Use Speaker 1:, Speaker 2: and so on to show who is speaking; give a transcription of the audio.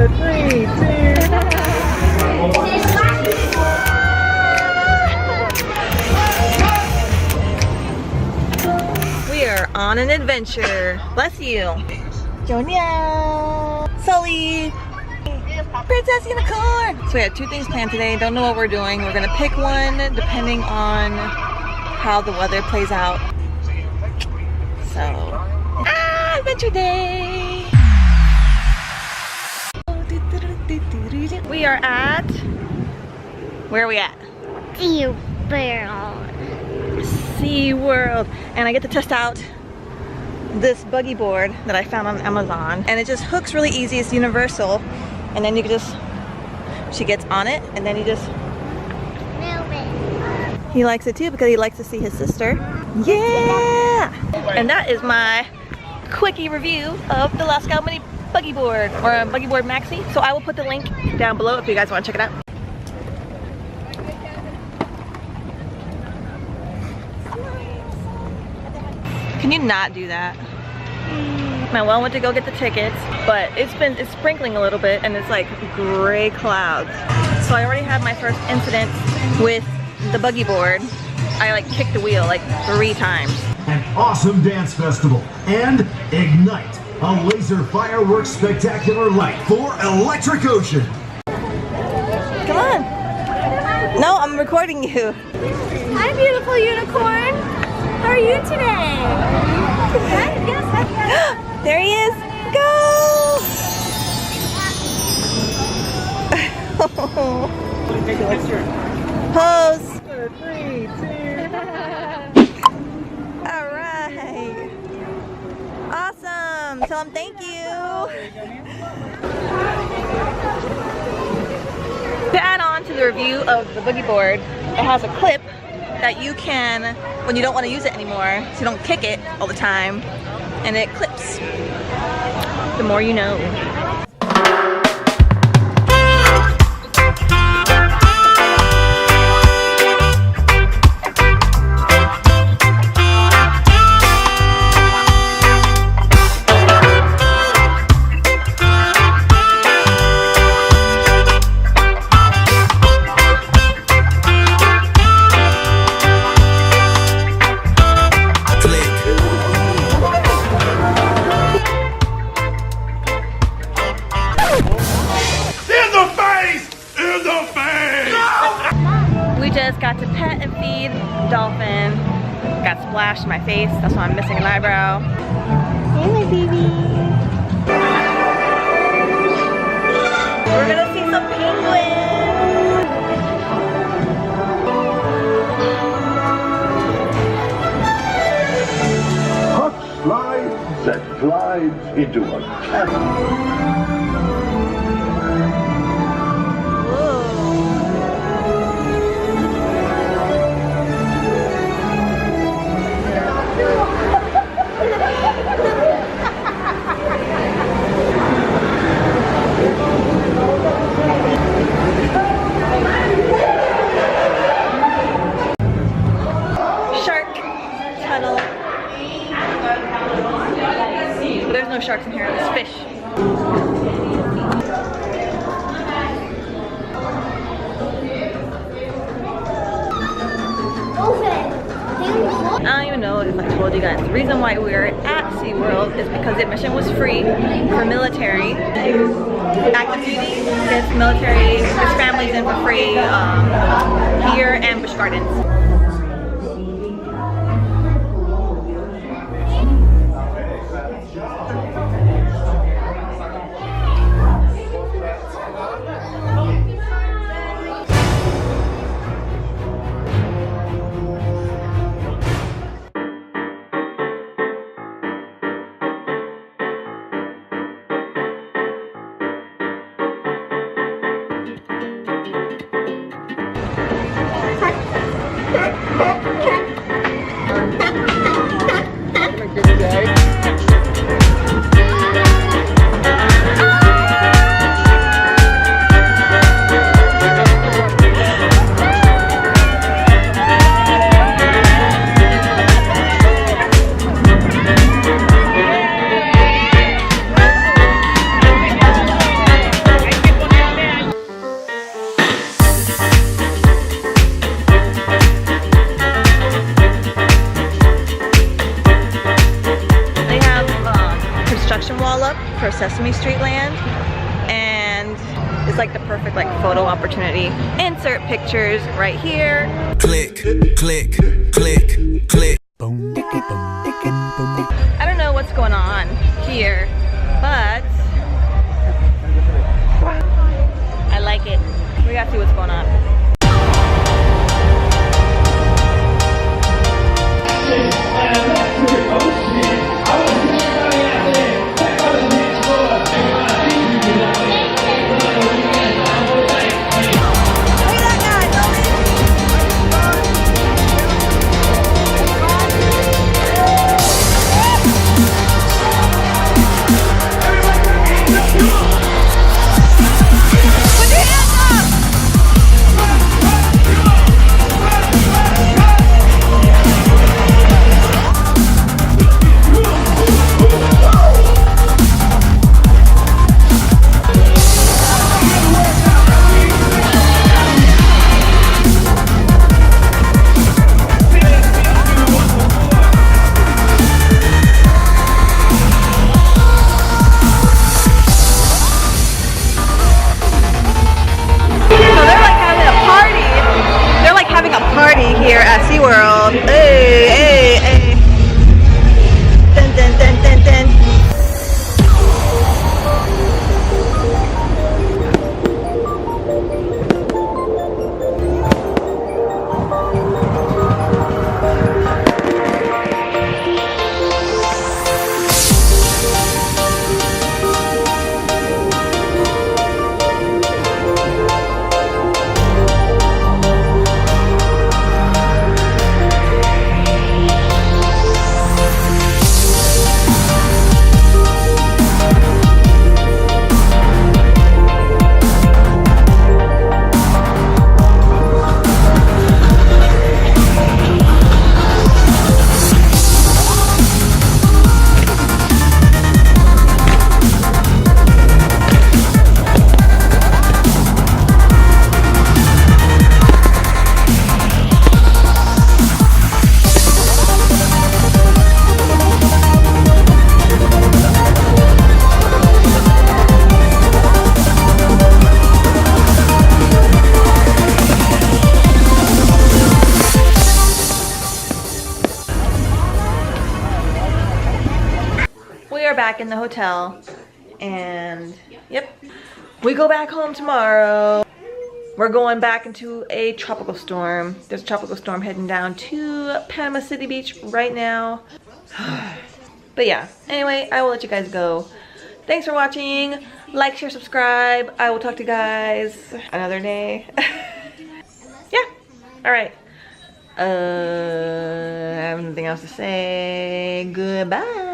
Speaker 1: 3, 2. We are on an adventure. Bless you. Joniel. Soli. Princess Unicorn. So we have 2 things planned today. Don't know what we're doing. We're gonna pick one depending on how the weather plays out. So, adventure day. We are at, where are we at? SeaWorld. And I get to test out this buggy board that I found on Amazon. And it just hooks really easy, it's universal. And then you can just, she gets on it and then you just, he likes it too because he likes to see his sister. Yeah! And that is my quickie review of the Lascaux Mini buggy board, or a buggy board maxi. So I will put the link down below if you guys want to check it out. Can you not do that? Manuel went to go get the tickets, but it's sprinkling a little bit and it's like gray clouds. So I already had my first incident with the buggy board. I like kicked the wheel like 3 times.
Speaker 2: An awesome dance festival and Ignite, a laser fireworks spectacular light for Electric Ocean.
Speaker 1: Come on. No, I'm recording you.
Speaker 3: Hi, beautiful unicorn. How are you today? Yes.
Speaker 1: There he is. Go!
Speaker 4: Take a picture.
Speaker 1: Pose.
Speaker 4: 3, 2.
Speaker 1: All right. Awesome. Tell him thank you. To add on to the review of the boogie board, it has a clip that you can, when you don't want to use it anymore, so you don't kick it all the time, and it clips. The more you know. Got to pet and feed dolphin. Got splashed in my face, that's why I'm missing an eyebrow. Hey my baby. We're gonna see some penguins.
Speaker 5: Hot slides and glides into a cabin.
Speaker 1: There's no sharks in here, there's fish. I don't even know if I told you guys. The reason why we're at SeaWorld is because the admission was free for military. Active duty gets military, gets families in for free here and Busch Gardens. Sesame Street land, and it's like the perfect like photo opportunity. Insert pictures right here.
Speaker 6: Click, click, click, click.
Speaker 1: I don't know what's going on here, but I like it. We gotta see what's going on. Here at SeaWorld. Hey, hey, hey. Dun, dun, dun, dun, dun. Back in the hotel, and yep, we go back home tomorrow. We're going back into a tropical storm. There's a tropical storm heading down to Panama City Beach right now. But yeah, anyway, I will let you guys go. Thanks for watching. Like, share, subscribe. I will talk to you guys another day. Yeah, all right. I have nothing else to say. Goodbye.